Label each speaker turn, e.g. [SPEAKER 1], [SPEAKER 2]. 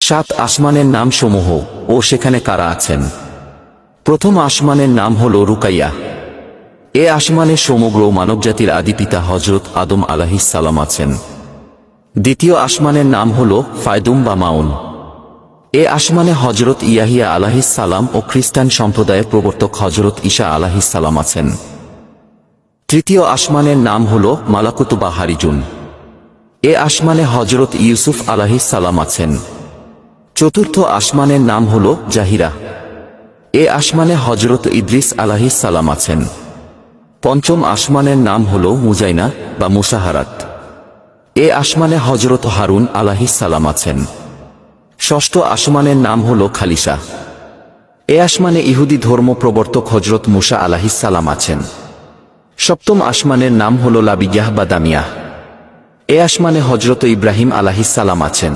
[SPEAKER 1] সাত আসমানের নাম সমূহ ও সেখানে কারা আছেন। প্রথম আসমানের নাম হল রুকাইয়া। এ আসমানে সমগ্র মানবজাতির আদিপিতা হযরত আদম আলাইহিস সালাম আছেন। দ্বিতীয় আসমানের নাম হল ফায়দুম বা মাউন। এ আসমানে হযরত ইয়াহিয়া আলাইহিস সালাম ও খ্রিস্টান সম্প্রদায়ের প্রবর্তক হযরত ঈসা আলাইহিস সালাম আছেন। তৃতীয় আসমানের নাম হল মালাকুত বা হারিজুন। এ আসমানে হযরত ইউসুফ আলাইহিস সালাম আছেন। চতুর্থ আসমানের নাম হল জাহিরা। এ আসমানে হযরত ইদ্রিস আলাইহিস সালাম আছেন। পঞ্চম আসমানের নাম হল মুজাইনা বা মুসাহারাত। এ আসমানে হযরত হারুন আলাইহিস সালাম আছেন। ষষ্ঠ আসমানের নাম হল খালিসা। এ আসমানে ইহুদি ধর্ম প্রবর্তক হযরত মুসা আলাইহিস সালাম আছেন। সপ্তম আসমানের নাম হল লাবিয়াহ বা দামিয়াহ। এ আসমানে হযরত ইব্রাহিম আলাইহিস সালাম আছেন।